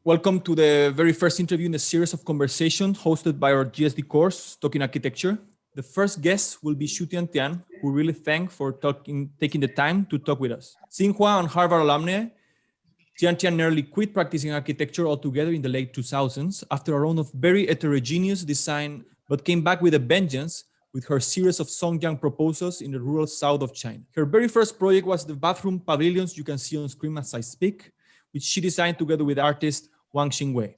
Welcome to the very first interview in a series of conversations hosted by our GSD course, Talking Architecture. The first guest will be Tiantian, who really thank for taking the time to talk with us. Tsinghua and Harvard alumni, Tiantian nearly quit practicing architecture altogether in the late 2000s after a run of very heterogeneous design, but came back with a vengeance with her series of Songyang proposals in the rural south of China. Her very first project was the bathroom pavilions you can see on screen as I speak, which she designed together with artist Wang Xingwei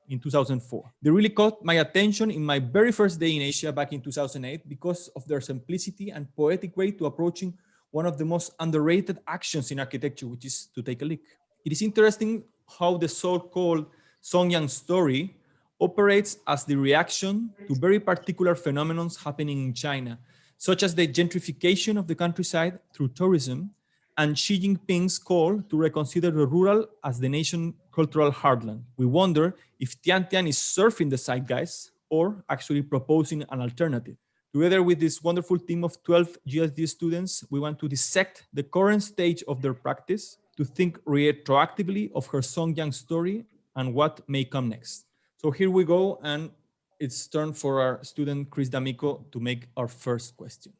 in 2004. They really caught my attention in my very first day in Asia back in 2008 because of their simplicity and poetic way to approaching one of the most underrated actions in architecture, which is to take a leak. It is interesting how the so-called Songyang story operates as the reaction to very particular phenomena happening in China, such as the gentrification of the countryside through tourism and Xi Jinping's call to reconsider the rural as the nation's cultural heartland. We wonder if Tiantian is surfing the zeitgeist or actually proposing an alternative. Together with this wonderful team of 12 GSD students, we want to dissect the current stage of their practice, to think retroactively of her Songyang story and what may come next. So here we go, and it's turn for our student Chris D'Amico to make our first question.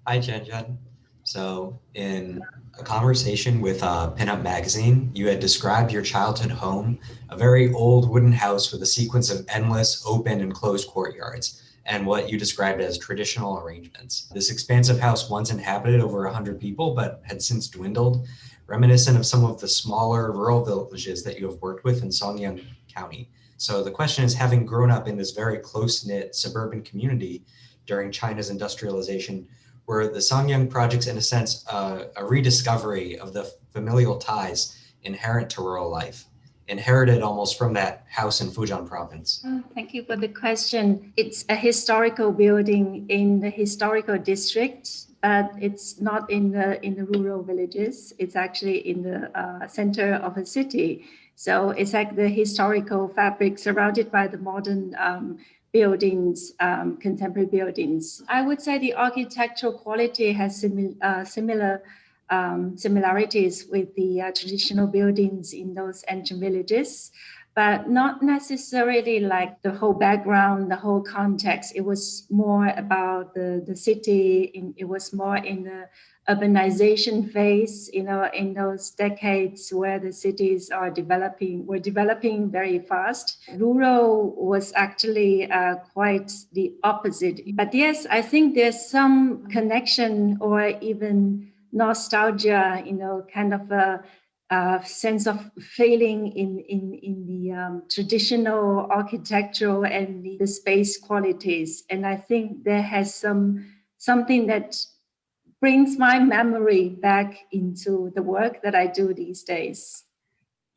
Hi, Chen. So in a conversation with Pinup Magazine, you had described your childhood home, a very old wooden house with a sequence of endless open and closed courtyards, and what you described as traditional arrangements. This expansive house once inhabited over 100 people, but had since dwindled, reminiscent of some of the smaller rural villages that you have worked with in Songyang County. So the question is, having grown up in this very close-knit suburban community during China's industrialization, were the Songyang projects, in a sense, a rediscovery of the familial ties inherent to rural life, inherited almost from that house in Fujian province? Thank you for the question. It's a historical building in the historical district, but it's not in the rural villages. It's actually in the center of a city. So it's like the historical fabric surrounded by the modern buildings, contemporary buildings. I would say the architectural quality has similar similarities with the traditional buildings in those ancient villages, but not necessarily like the whole background, the whole context. It was more about the city. It was more in the urbanization phase, in those decades where the cities were developing very fast. Rural was actually quite the opposite. But yes, I think there's some connection or even nostalgia, kind of a sense of feeling in the traditional architectural and the space qualities. And I think there has something that brings my memory back into the work that I do these days.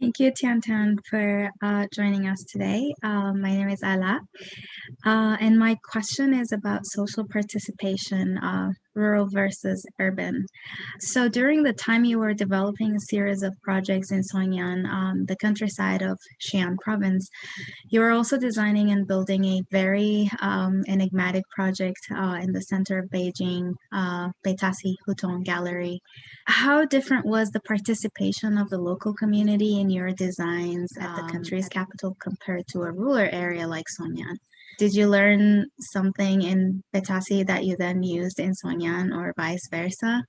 Thank you, Tiantian, for joining us today. My name is Alaa, and my question is about social participation, rural versus urban. So during the time you were developing a series of projects in Songyang, the countryside of Xi'an province, you were also designing and building a very enigmatic project in the center of Beijing, Beitasi Hutong Gallery. How different was the participation of the local community in your designs at the country's capital compared to a rural area like Songyang? Did you learn something in Beitasi that you then used in Songyang or vice versa?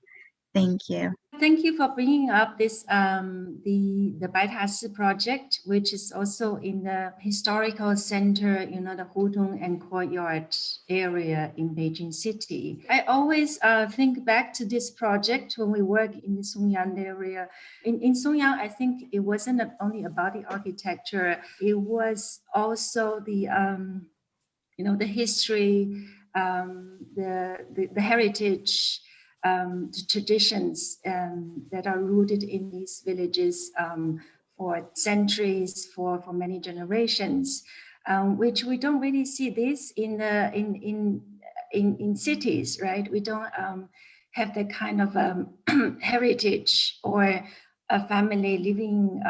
Thank you. Thank you for bringing up this the Beitasi project, which is also in the historical center, the Hutong and Courtyard area in Beijing City. I always think back to this project when we work in the Songyang area. In Songyang, I think it wasn't only about the architecture; it was also the the history, the heritage. The traditions that are rooted in these villages for centuries, for many generations, which we don't really see this in cities, right? We don't have that kind of heritage or a family living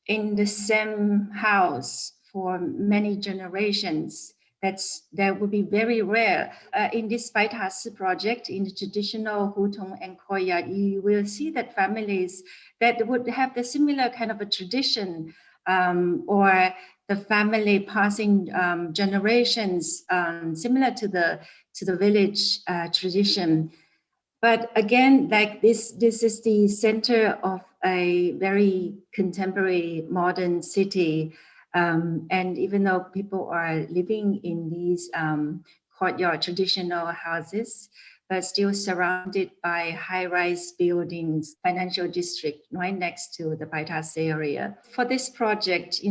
in the same house for many generations. that would be very rare. In this Baitasi project, in the traditional hutong and courtyard, you will see that families that would have the similar kind of a tradition, or the family passing generations, similar to the village tradition. But again, like this is the center of a very contemporary modern city. And even though people are living in these courtyard traditional houses, but still surrounded by high-rise buildings, financial district right next to the Baitas area. For this project,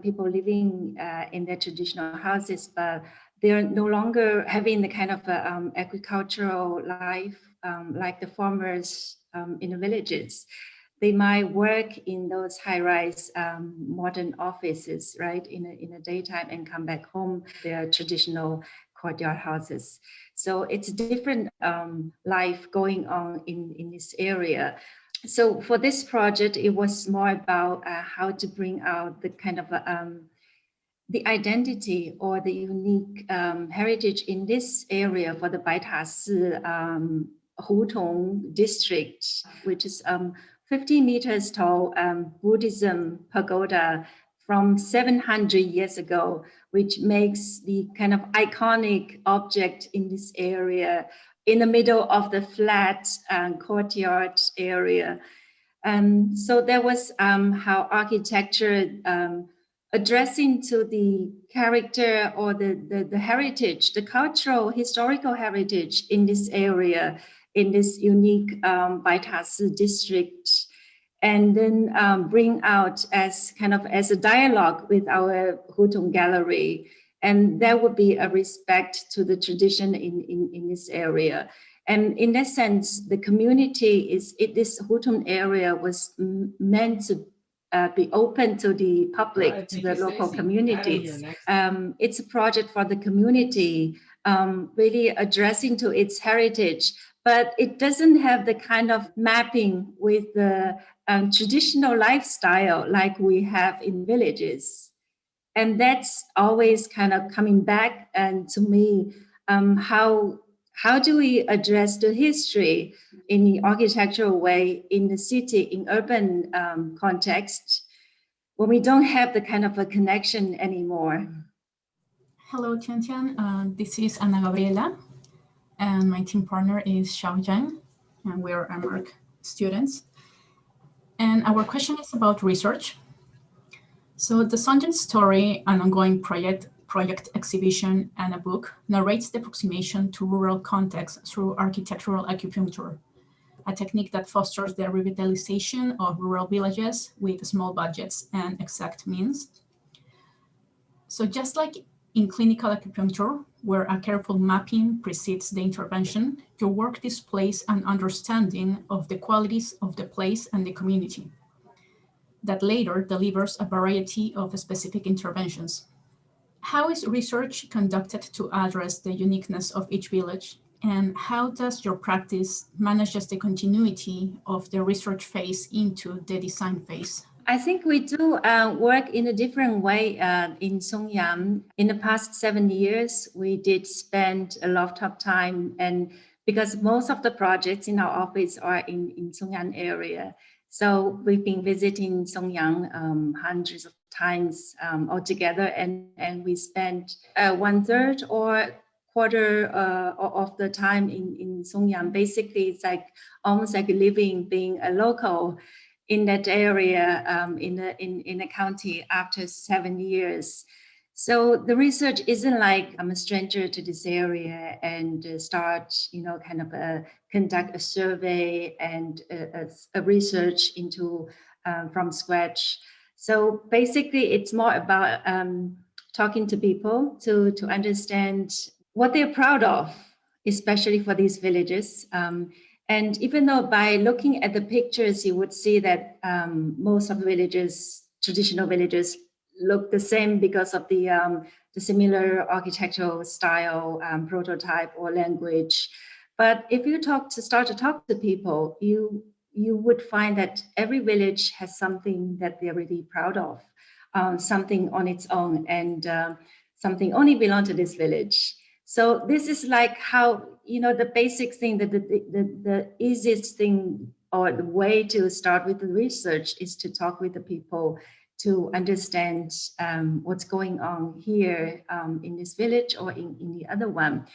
people living in their traditional houses, but they're no longer having the kind of agricultural life like the farmers in the villages. They might work in those high-rise modern offices, right, in the daytime and come back home, their traditional courtyard houses. So it's a different life going on in this area. So for this project, it was more about how to bring out the kind of the identity or the unique heritage in this area for the Baitasi Hutong district, which is 50 meters tall Buddhism pagoda from 700 years ago, which makes the kind of iconic object in this area in the middle of the flat courtyard area. So there was how architecture addressing to the character or the heritage, the cultural, historical heritage in this area, in this unique Baitasi district, and then bring out as kind of as a dialogue with our Hutong gallery. And there would be a respect to the tradition in this area. And in that sense, the community this Hutong area was meant to be open to the public, to the local communities. It's a project for the community, really addressing to its heritage, but it doesn't have the kind of mapping with the traditional lifestyle like we have in villages. And that's always kind of coming back. And to me, how do we address the history in the architectural way in the city, in urban context, when we don't have the kind of a connection anymore? Hello, Tiantian. This is Ana Gabriela, and my team partner is Xiaojiang, and we're MARC students. And our question is about research. So the Sanjian story, an ongoing project exhibition, and a book narrates the approximation to rural context through architectural acupuncture, a technique that fosters the revitalization of rural villages with small budgets and exact means. So just like in clinical acupuncture, where a careful mapping precedes the intervention, your work displays an understanding of the qualities of the place and the community that later delivers a variety of specific interventions. How is research conducted to address the uniqueness of each village? And how does your practice manages the continuity of the research phase into the design phase? I think we do work in a different way in Songyang. In the past 7 years, we did spend a lot of time, and because most of the projects in our office are in Songyang area. So we've been visiting Songyang hundreds of times altogether, and we spent 1/3 or quarter of the time in Songyang. Basically, it's like almost like living, being a local in that area in the county after 7 years. So the research isn't like I'm a stranger to this area and start, kind of conduct a survey and a research into from scratch. So basically, it's more about talking to people to understand what they're proud of, especially for these villages. And even though by looking at the pictures, you would see that most of the villages, traditional villages, look the same because of the similar architectural style, prototype or language. But if you start to talk to people, you would find that every village has something that they're really proud of, something on its own. And something only belong to this village. So this is like how, the basic thing, that the easiest thing or the way to start with the research is to talk with the people to understand what's going on here in this village or in the other one.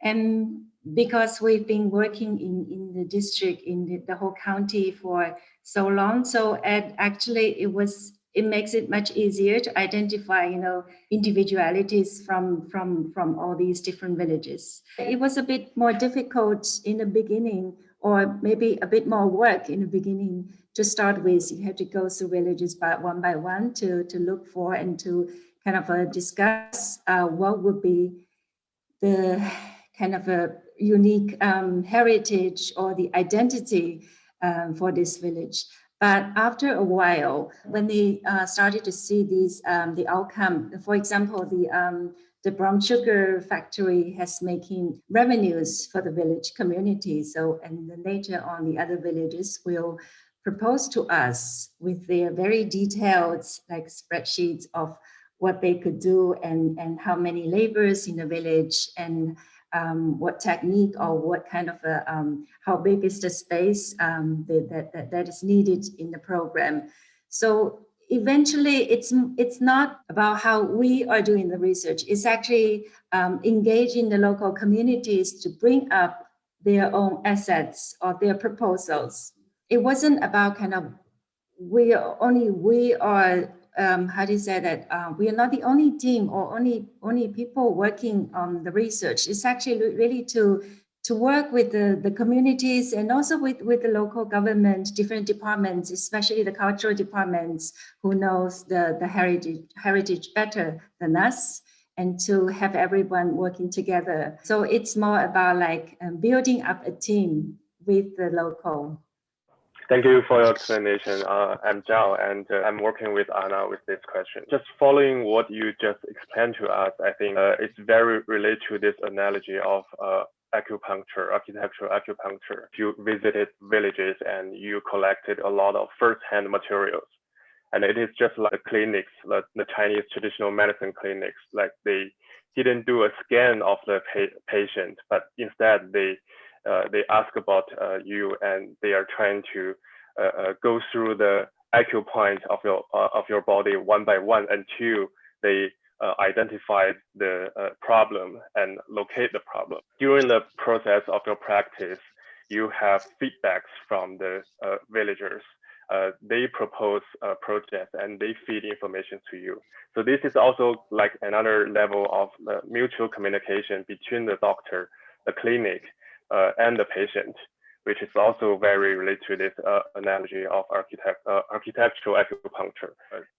And because we've been working in the district, in the whole county for so long, so actually it makes it much easier to identify, individualities from all these different villages. It was a bit more difficult in the beginning, or maybe a bit more work in the beginning to start with. You have to go through villages by one to look for and to kind of discuss what would be the kind of a unique heritage or the identity for this village. But after a while, when they started to see these, the outcome, for example, the brown sugar factory has making revenues for the village community. So, and then later on, the other villages will propose to us with their very detailed like spreadsheets of what they could do and how many laborers in the village and what technique or what kind of how big is the space that is needed in the program. So eventually it's not about how we are doing the research. It's actually engaging the local communities to bring up their own assets or their proposals. It wasn't about kind of we are how do you say that? We are not the only team or only people working on the research. It's actually really to work with the communities and also with the local government, different departments, especially the cultural departments who knows the heritage better than us, and to have everyone working together. So it's more about like building up a team with the local. Thank you for your explanation. I'm Zhao, and I'm working with Anna with this question. Just following what you just explained to us, I think it's very related to this analogy of acupuncture, architectural acupuncture. You visited villages and you collected a lot of first-hand materials. And it is just like the clinics, like the Chinese traditional medicine clinics, like they didn't do a scan of the patient, but instead they ask about you, and they are trying to go through the acupoint of your body one by one until they identify the problem and locate the problem. During the process of your practice, you have feedbacks from the villagers. They propose projects and they feed information to you. So this is also like another level of mutual communication between the doctor, the clinic, and the patient, which is also very related to this analogy of architectural acupuncture.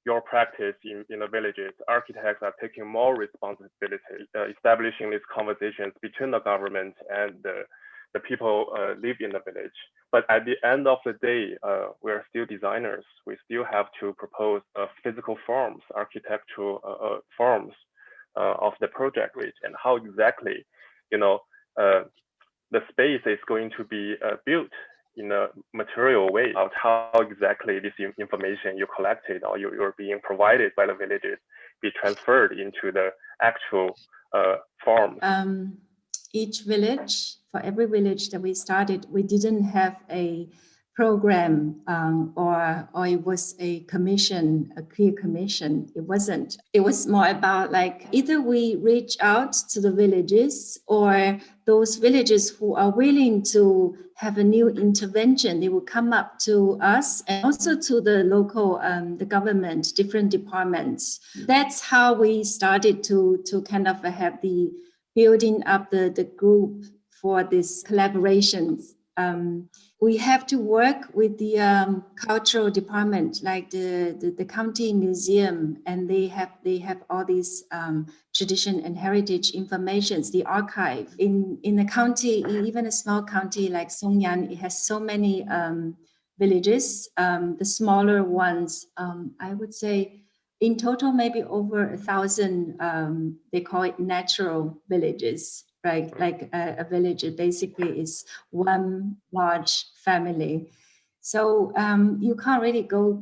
Your practice in the villages, architects are taking more responsibility, establishing these conversations between the government and the people live in the village. But at the end of the day, we're still designers. We still have to propose physical forms, architectural forms of the project, and how exactly, the space is going to be built in a material way, of how exactly this information you collected or you're being provided by the villages be transferred into the actual forms. Each village, for every village that we started, we didn't have a program or it was a commission, a clear commission. It wasn't. It was more about like either we reach out to the villages, or those villages who are willing to have a new intervention, they will come up to us and also to the local, the government, different departments. That's how we started to kind of have the building up the group for this collaborations. We have to work with the cultural department, like the county museum, and they have all these tradition and heritage informations, the archive. In the county, even a small county like Songyan, it has so many villages. The smaller ones, I would say, in total, maybe over 1,000, they call it natural villages, right? Like a village basically is one large family. So you can't really go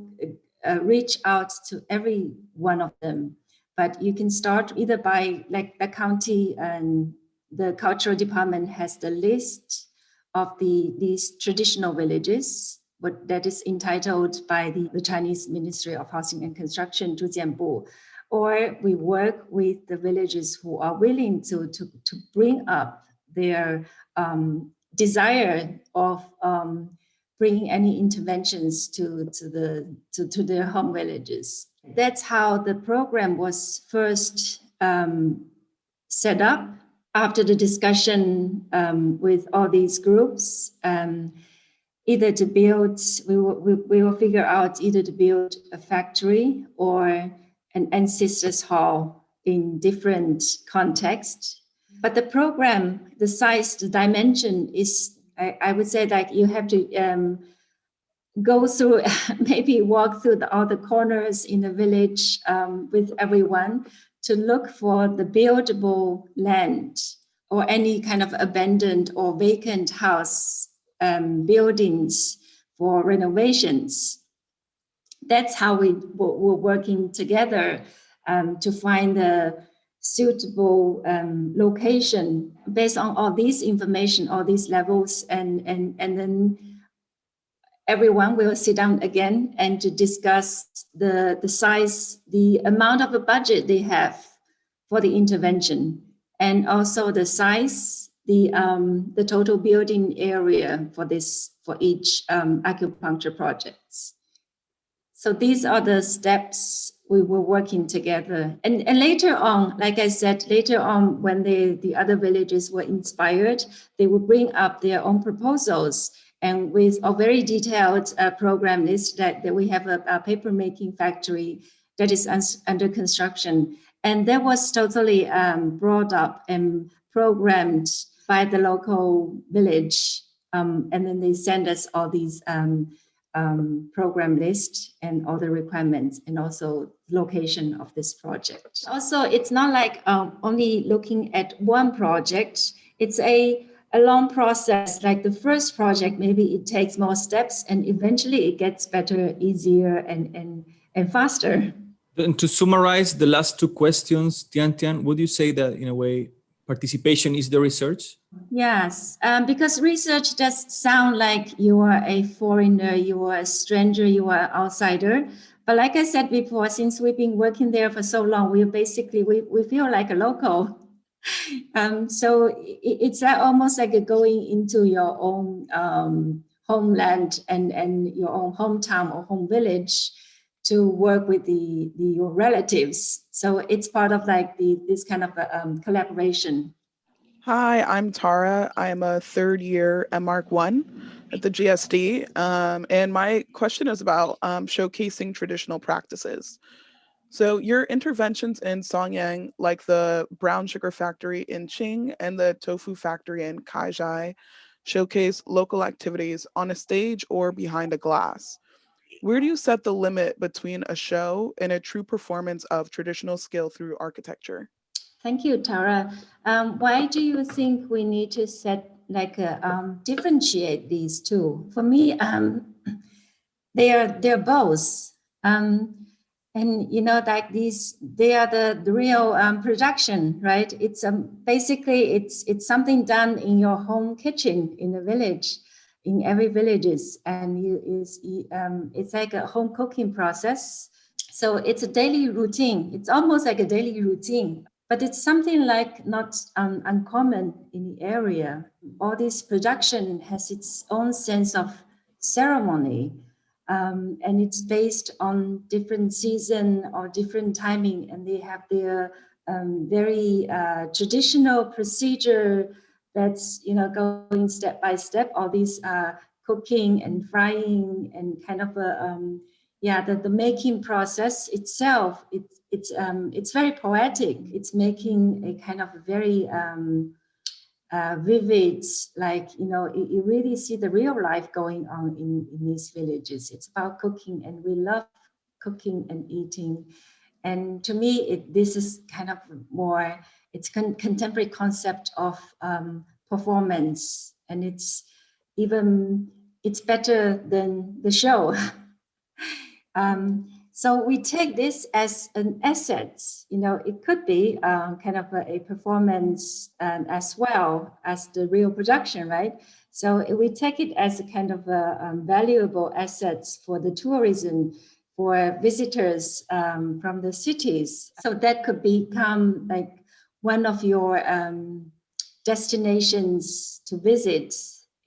reach out to every one of them. But you can start either by, like, the county and the cultural department has the list of these traditional villages, that is entitled by the Chinese Ministry of Housing and Construction, 住建部, or we work with the villages who are willing to bring up their desire of bringing any interventions to their home villages. That's how the program was first set up. After the discussion with all these groups, either to build, we will figure out either to build a factory or an ancestors hall in different contexts. But the program, the size, the dimension is, I would say, like, you have to go through, maybe walk through all the corners in the village with everyone to look for the buildable land or any kind of abandoned or vacant house buildings for renovations. That's how we were working together to find the suitable location based on all these information, all these levels, and then everyone will sit down again and to discuss the size, the amount of a budget they have for the intervention, and also the size, the total building area for each acupuncture projects. So these are the steps we were working together. And later on, like I said, later on when the other villages were inspired, they would bring up their own proposals. And with a very detailed program list that we have a paper making factory that is under construction. And that was totally brought up and programmed by the local village. And then they send us all these program list and all the requirements and also location of this project. Also, it's not like only looking at one project. It's a long process. Like the first project, maybe it takes more steps and eventually it gets better, easier, and faster. And to summarize the last two questions, Tiantian, would you say that in a way participation is the research? Yes, because research does sound like you are a foreigner, you are a stranger, you are an outsider. But like I said before, since we've been working there for so long, we feel like a local. So it's almost like going into your own homeland and your own hometown or home village to work with your relatives. So it's part of like this kind of collaboration. Hi, I'm Tara. I'm a third year MArc 1 at the GSD. And my question is about showcasing traditional practices. So your interventions in Songyang, like the brown sugar factory in Qing and the tofu factory in Kaizhai, showcase local activities on a stage or behind a glass. Where do you set the limit between a show and a true performance of traditional skill through architecture? Thank you, Tara. Why do you think we need to differentiate these two? For me, they're both. And you know, like they are the real production, right? It's basically it's something done in your home kitchen in the village, in every villages, and it's like a home cooking process. So it's a daily routine. It's almost like a daily routine, but it's something like not uncommon in the area. All this production has its own sense of ceremony. And it's based on different season or different timing, and they have their very traditional procedure that's, you know, going step by step. All these cooking and frying and kind of the making process itself. It's very poetic. It's making a kind of very vivid, like, you know, you really see the real life going on in these villages. It's about cooking, and we love cooking and eating. And to me, this is kind of more, it's contemporary concept of performance, and it's better than the show. So we take this as an asset. It could be kind of a performance as well as the real production, right? So we take it as a kind of a valuable assets for the tourism, for visitors from the cities. So that could become like one of your destinations to visit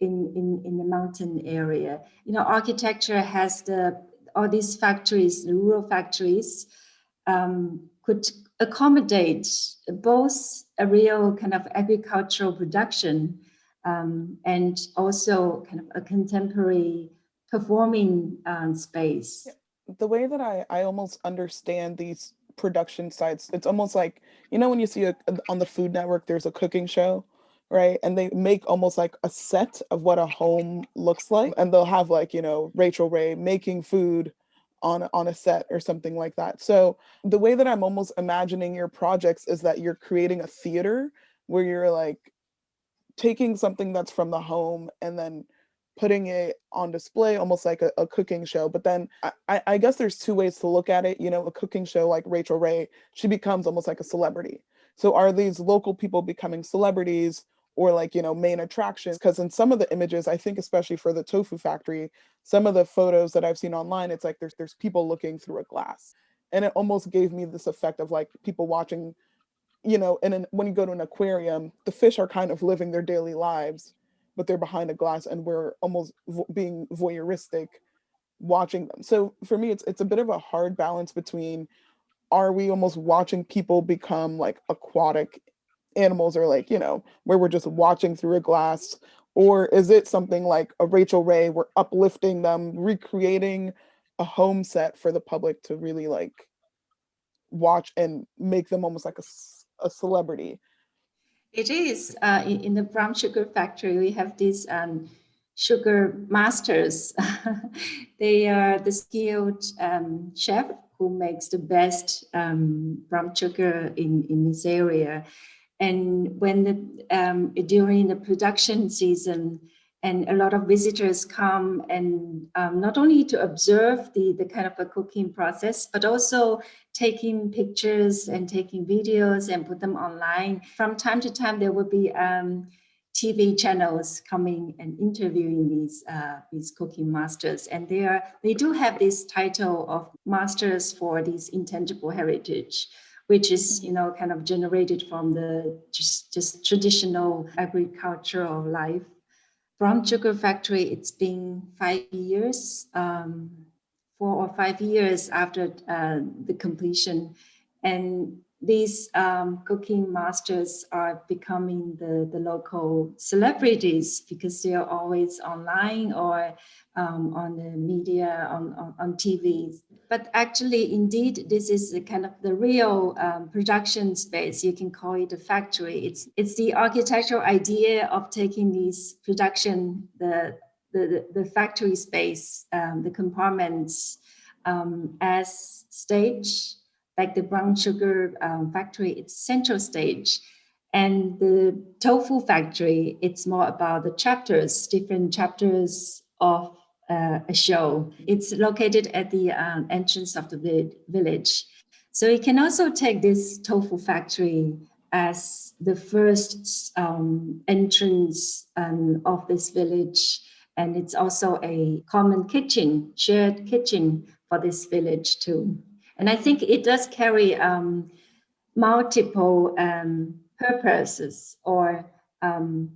in the mountain area. Architecture has all these factories, the rural factories, could accommodate both a real kind of agricultural production and also kind of a contemporary performing space. The way that I almost understand these production sites, it's almost like, when you see on the Food Network, there's a cooking show, right? And they make almost like a set of what a home looks like. And they'll have like, Rachel Ray making food on a set or something like that. So the way that I'm almost imagining your projects is that you're creating a theater where you're like taking something that's from the home and then putting it on display, almost like a cooking show. But then I guess there's two ways to look at it. A cooking show like Rachel Ray, she becomes almost like a celebrity. So are these local people becoming celebrities or like, main attractions? Because in some of the images, I think especially for the tofu factory, some of the photos that I've seen online, it's like there's people looking through a glass. And it almost gave me this effect of like people watching, and when you go to an aquarium, the fish are kind of living their daily lives, but they're behind a glass and we're almost being voyeuristic watching them. So for me, it's a bit of a hard balance between, are we almost watching people become like aquatic animals or like, where we're just watching through a glass, or is it something like a Rachel Ray, we're uplifting them, recreating a home set for the public to really like watch and make them almost like a celebrity? It is. In the brown sugar factory, we have these sugar masters. They are the skilled chef who makes the best brown sugar in this area. And when during the production season, and a lot of visitors come and not only to observe the kind of a cooking process, but also taking pictures and taking videos and put them online. From time to time, there will be TV channels coming and interviewing these cooking masters, and they do have this title of masters for this intangible heritage, which is kind of generated from the just traditional agricultural life. Brown sugar factory, it's been 5 years, 4 or 5 years after the completion. And these cooking masters are becoming the local celebrities because they are always online or on the media, on TV. But actually, indeed, this is a kind of the real production space. You can call it a factory. It's the architectural idea of taking these production, the factory space, the compartments as stage. Like the brown sugar factory, it's central stage. And the tofu factory, it's more about the chapters, different chapters of a show. It's located at the entrance of the village. So you can also take this tofu factory as the first entrance of this village. And it's also a common kitchen, shared kitchen for this village too. And I think it does carry multiple purposes or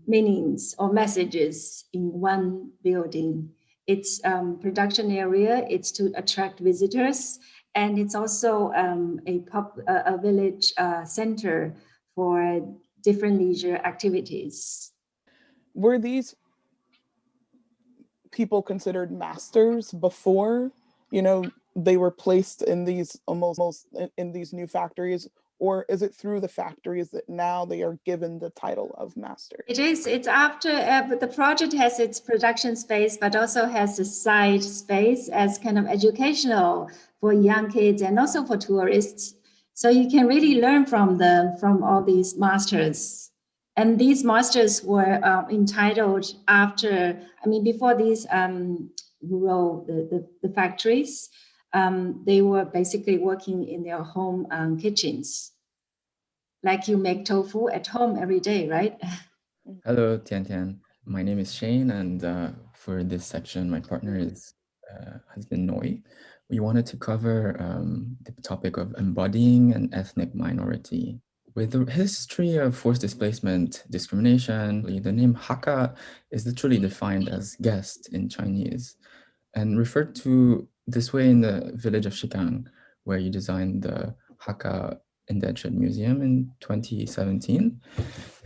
meanings or messages in one building. It's production area, it's to attract visitors, and it's also a village center for different leisure activities. Were these people considered masters before, they were placed in these almost in these new factories? Or is it through the factories that now they are given the title of master? It is. It's after, but the project has its production space, but also has a side space as kind of educational for young kids and also for tourists. So you can really learn from all these masters. And these masters were entitled after, before these rural, the factories, they were basically working in their home kitchens. Like you make tofu at home every day, right? Hello, Tiantian. My name is Shane, and for this section, my partner has been Noy. We wanted to cover the topic of embodying an ethnic minority. With the history of forced displacement, discrimination, the name Hakka is literally defined as guest in Chinese and referred to this way in the village of Shikang, where you designed the Hakka Indentured Museum in 2017.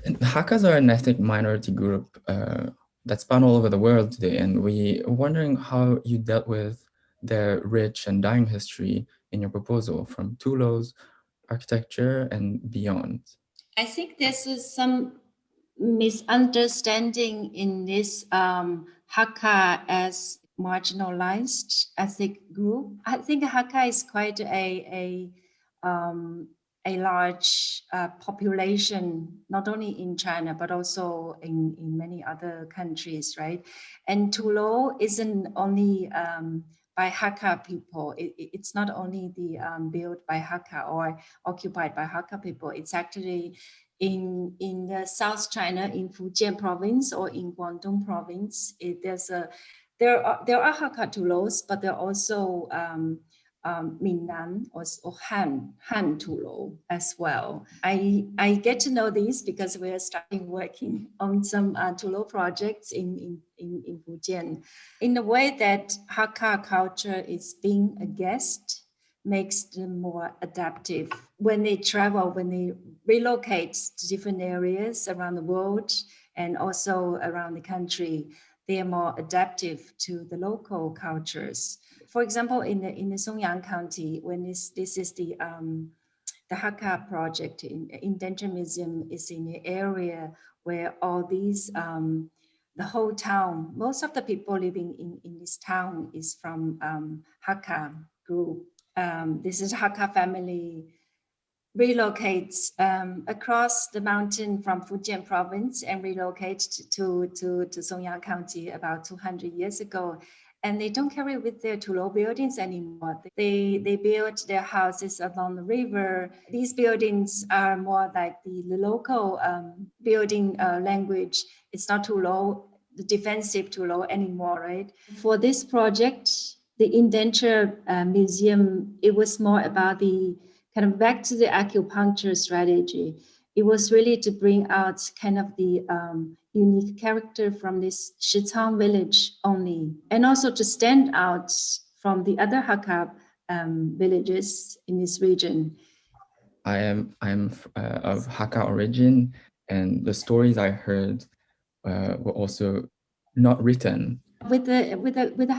And Hakkas are an ethnic minority group that span all over the world today, and we are wondering how you dealt with their rich and dying history in your proposal, from Tulo's architecture and beyond. I think this is some misunderstanding in this Hakka as marginalized ethnic group. I think Hakka is quite a large population, not only in China, but also in many other countries, right? And Tulo isn't only by Hakka people. It's not only the built by Hakka or occupied by Hakka people. It's actually in the South China, in Fujian province or in Guangdong province. There are Hakka Tulos, but there are also Minnan or Han Tulo as well. I get to know these because we are starting working on some Tulo projects in Fujian. In the way that Hakka culture is being a guest, makes them more adaptive. When they travel, when they relocate to different areas around the world and also around the country, they are more adaptive to the local cultures. For example, in the Songyang County, when this is the Hakka project in Tiantian Museum is in the area where all these the whole town, most of the people living in this town is from Hakka group. This is Hakka family relocates across the mountain from Fujian province and relocates to Songyang County about 200 years ago. And they don't carry with their Tulo buildings anymore. They build their houses along the river. These buildings are more like the local building language. It's not Tulo, the defensive Tulo anymore, right? For this project, the Indenture Museum, it was more about the kind of back to the acupuncture strategy. It was really to bring out kind of the unique character from this Shicang village only, and also to stand out from the other Hakka villages in this region. I'm of Hakka origin, and the stories I heard were also not written. With the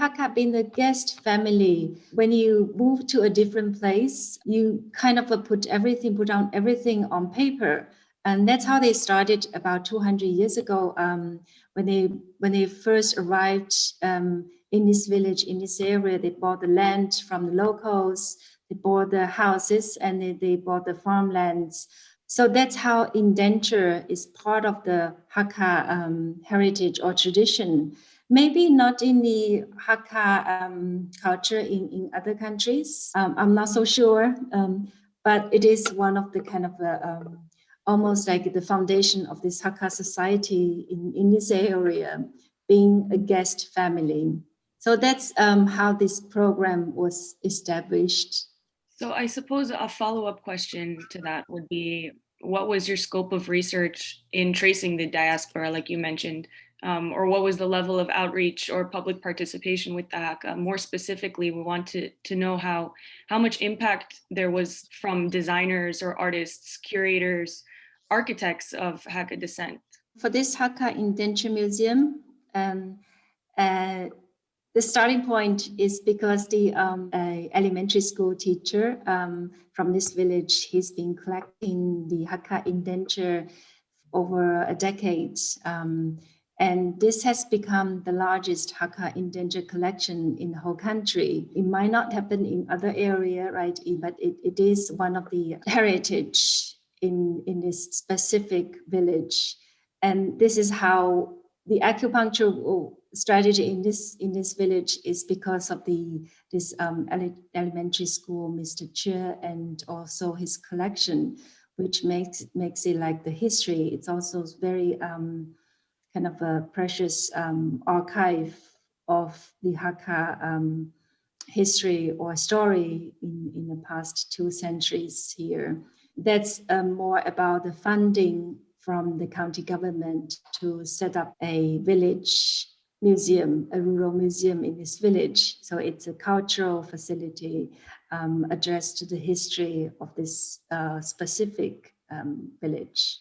Hakka being the guest family, when you move to a different place, you kind of put down everything on paper. And that's how they started about 200 years ago, when they first arrived in this village, in this area. They bought the land from the locals, they bought the houses, and they bought the farmlands. So that's how indenture is part of the Hakka heritage or tradition. Maybe not in the Hakka culture in other countries. I'm not so sure, but it is one of the kind of almost like the foundation of this Hakka society in this area, being a guest family. So that's how this program was established. So I suppose a follow-up question to that would be, what was your scope of research in tracing the diaspora, like you mentioned? Or what was the level of outreach or public participation with the Hakka? More specifically, we want to know how much impact there was from designers or artists, curators, architects of Hakka descent. For this Hakka Indenture Museum, the starting point is because the elementary school teacher from this village, he's been collecting the Hakka indenture over a decade. And this has become the largest Hakka indenture collection in the whole country. It might not happen in other area, right? But it is one of the heritage in this specific village. And this is how the acupuncture strategy in this village is because of this elementary school, Mr. Che, and also his collection, which makes it like the history. It's also very kind of a precious archive of the Hakka history or story in the past 2 centuries here. That's more about the funding from the county government to set up a village museum, a rural museum in this village. So it's a cultural facility addressed to the history of this specific village.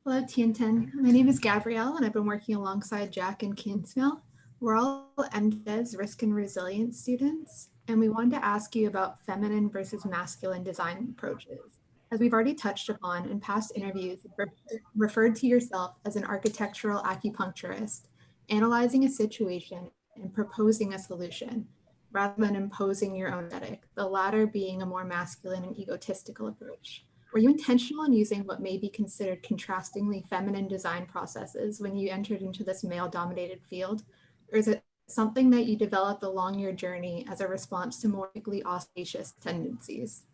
Hello, Tiantian. My name is Gabrielle, and I've been working alongside Jack and Kenismael. We're all MDes Risk and Resilience students, and we wanted to ask you about feminine versus masculine design approaches. As we've already touched upon in past interviews, you've referred to yourself as an architectural acupuncturist, analyzing a situation and proposing a solution, rather than imposing your own aesthetic, the latter being a more masculine and egotistical approach. Were you intentional in using what may be considered contrastingly feminine design processes when you entered into this male-dominated field? Or is it something that you developed along your journey as a response to more audacious tendencies?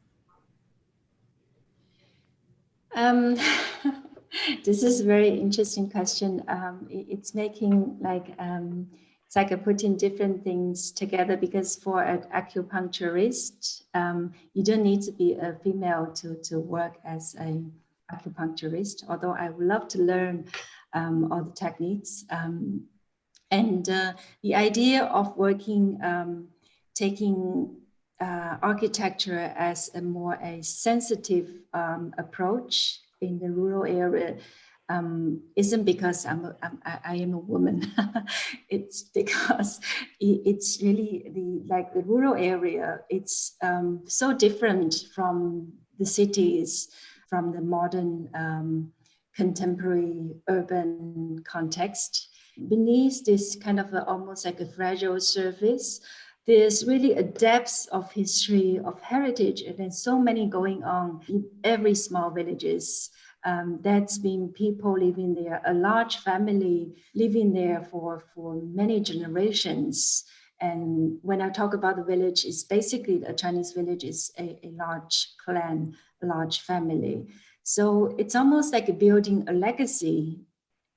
This is a very interesting question. It's making like, it's like I put in different things together, because for an acupuncturist, you don't need to be a female to work as an acupuncturist, although I would love to learn all the techniques. And the idea of working, taking architecture as a more sensitive approach in the rural area isn't because I am a woman. It's because it's really the rural area. It's so different from the cities, from the modern contemporary urban context. Beneath this kind of almost like a fragile surface, there's really a depth of history, of heritage, and there's so many going on in every small villages. That's been people living there, a large family living there for many generations. And when I talk about the village, it's basically a Chinese village is a large clan, a large family. So it's almost like building a legacy.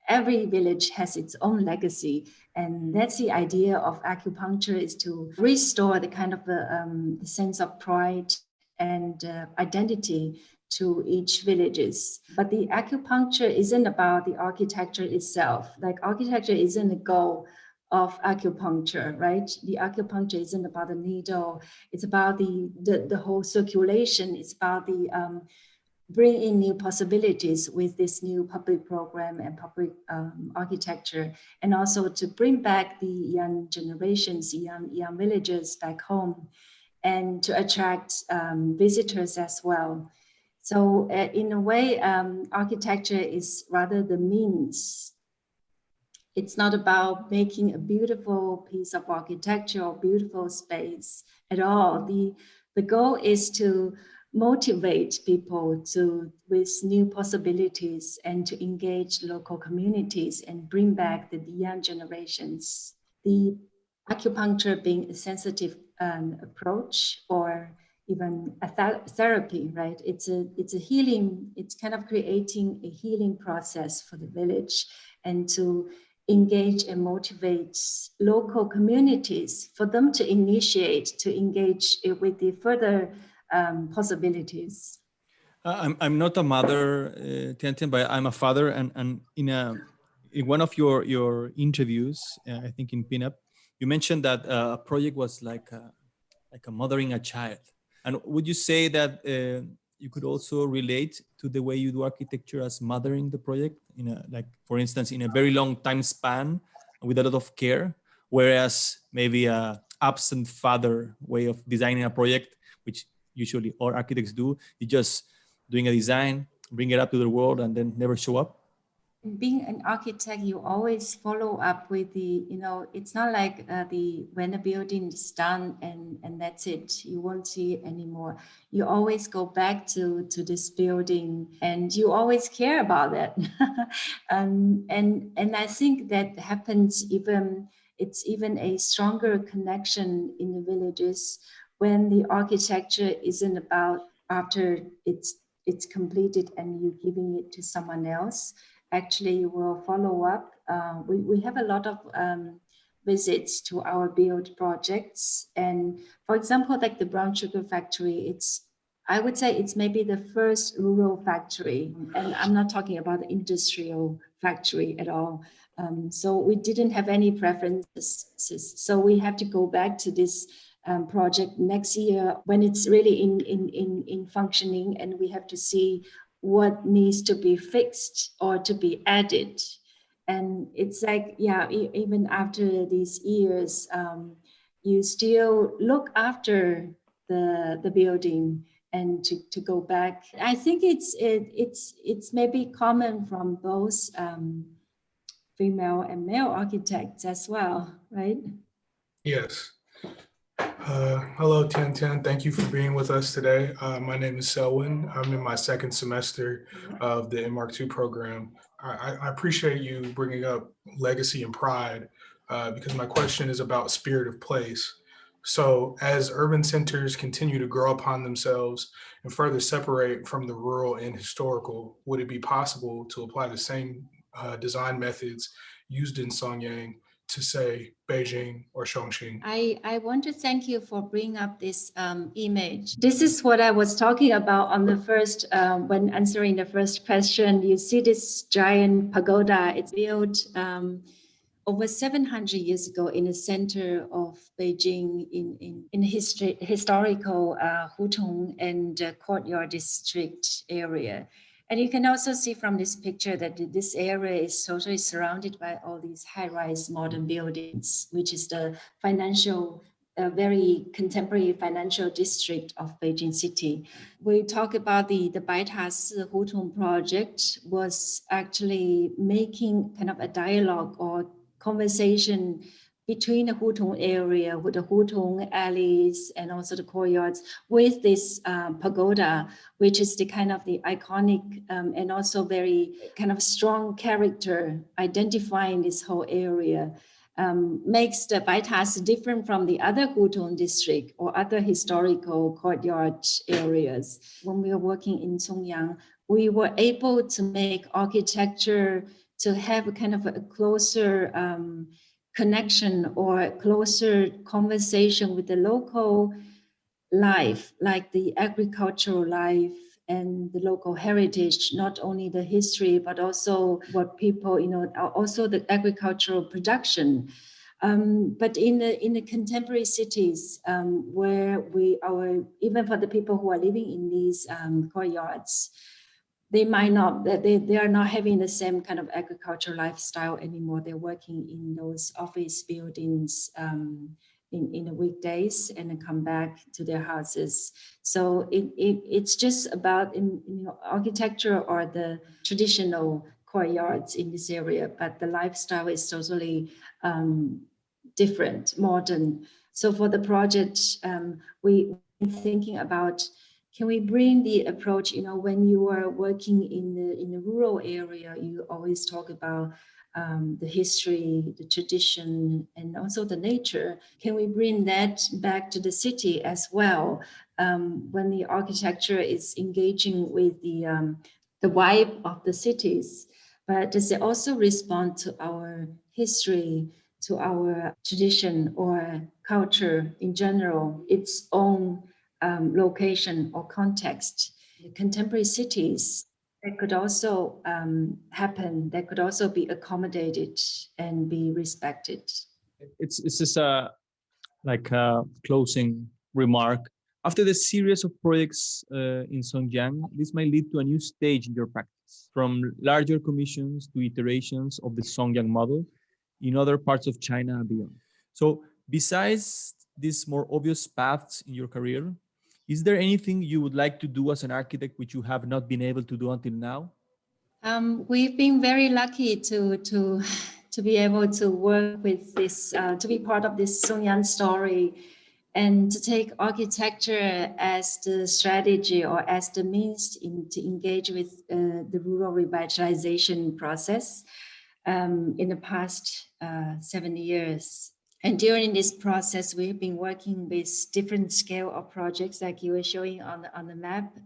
Every village has its own legacy. And that's the idea of acupuncture, is to restore the kind of the sense of pride and identity to each villages. But the acupuncture isn't about the architecture itself. Like architecture isn't the goal of acupuncture, right? The acupuncture isn't about the needle. It's about the whole circulation. It's about the bring in new possibilities with this new public program and public architecture, and also to bring back the young generations, young villagers back home, and to attract visitors as well. So in a way, architecture is rather the means. It's not about making a beautiful piece of architecture or beautiful space at all. The goal is to motivate people with new possibilities and to engage local communities and bring back the young generations. The acupuncture being a sensitive approach, or even a therapy, right? It's a healing, it's kind of creating a healing process for the village, and to engage and motivate local communities for them to initiate, to engage with the further possibilities. I'm not a mother, Tiantian, but I'm a father. And in one of your interviews, I think in Pinup, you mentioned that a project was like a mothering a child. And would you say that you could also relate to the way you do architecture as mothering the project, like for instance, in a very long time span with a lot of care, whereas maybe a absent father way of designing a project, which usually all architects do, you just doing a design, bring it up to the world, and then never show up? Being an architect, you always follow up with the, it's not like when the building is done and that's it, you won't see it anymore. You always go back to this building and you always care about it. and I think that happens it's even a stronger connection in the villages when the architecture isn't about after it's completed and you're giving it to someone else. Actually, you will follow up. We have a lot of visits to our build projects. And for example, like the brown sugar factory, I would say it's maybe the first rural factory. And I'm not talking about the industrial factory at all. So we didn't have any preferences. So we have to go back to this project next year when it's really in functioning, and we have to see what needs to be fixed or to be added. And it's like, yeah, even after these years, you still look after the building and to go back. I think it's maybe common from both female and male architects as well, right? Yes. Hello, Tiantian. Thank you for being with us today. My name is Selwyn. I'm in my second semester of the MArch2 program. I appreciate you bringing up legacy and pride because my question is about spirit of place. So as urban centers continue to grow upon themselves and further separate from the rural and historical, would it be possible to apply the same design methods used in Songyang to say Beijing or Chongqing? I want to thank you for bringing up this image. This is what I was talking about on the first, when answering the first question. You see this giant pagoda. It's built over 700 years ago in the center of Beijing in historical Hutong and Courtyard District area. And you can also see from this picture that this area is totally surrounded by all these high-rise modern buildings, which is the very contemporary financial district of Beijing city. We talk about the Baitas Hutong project was actually making kind of a dialogue or conversation between the Hutong area, with the Hutong alleys and also the courtyards, with this pagoda, which is the kind of the iconic and also very kind of strong character identifying this whole area. Makes the Baitas different from the other Hutong district or other historical courtyard areas. When we were working in Songyang, we were able to make architecture to have a kind of a closer connection or closer conversation with the local life, like the agricultural life and the local heritage, not only the history, but also what people, also the agricultural production. But in the contemporary cities, where even for the people who are living in these courtyards, they might not, they are not having the same kind of agricultural lifestyle anymore. They're working in those office buildings in the weekdays and then come back to their houses. So it's just about architecture or the traditional courtyards in this area, but the lifestyle is totally different, modern. So for the project, we've been thinking about, can we bring the approach, when you are working in the rural area, you always talk about the history, the tradition, and also the nature. Can we bring that back to the city as well? When the architecture is engaging with the vibe of the cities, but does it also respond to our history, to our tradition or culture in general, its own location or context? The contemporary cities that could also happen, that could also be accommodated and be respected. It's just a closing remark. After the series of projects in Songyang, this might lead to a new stage in your practice, from larger commissions to iterations of the Songyang model in other parts of China and beyond. So besides these more obvious paths in your career, is there anything you would like to do as an architect which you have not been able to do until now? We've been very lucky to be able to work with this, to be part of this Songyan story, and to take architecture as the strategy or as the means to engage with the rural revitalization process in the past 7 years. And during this process, we've been working with different scale of projects, like you were showing on the map,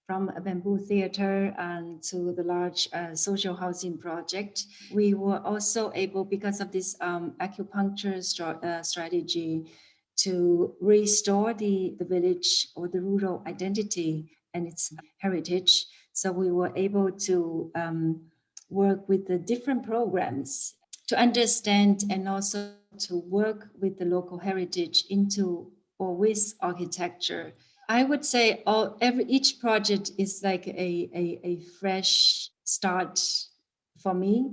from a bamboo theater to the large social housing project. We were also able, because of this acupuncture strategy, to restore the village or the rural identity and its heritage. So we were able to work with the different programs to understand and also to work with the local heritage into or with architecture. I would say each project is like a fresh start for me,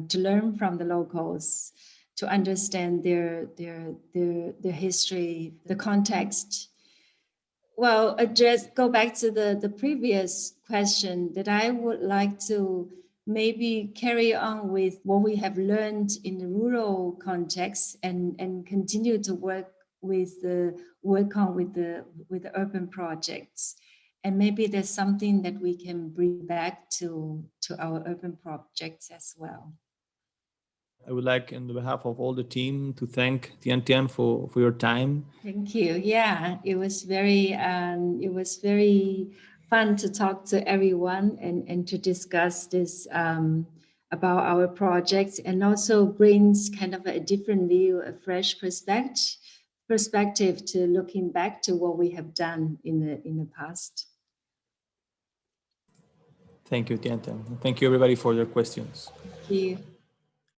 to learn from the locals, to understand their history, the context. Well, just go back to the previous question, that I would like to maybe carry on with what we have learned in the rural context and continue to work on with the urban projects. And maybe there's something that we can bring back to our urban projects as well. I would like, on behalf of all the team, to thank Tiantian for your time. Thank you. Yeah, it was very fun to talk to everyone and to discuss this about our projects, and also brings kind of a different view, a fresh perspective to looking back to what we have done in the past. Thank you, Tiantian. Thank you, everybody, for your questions. Thank you.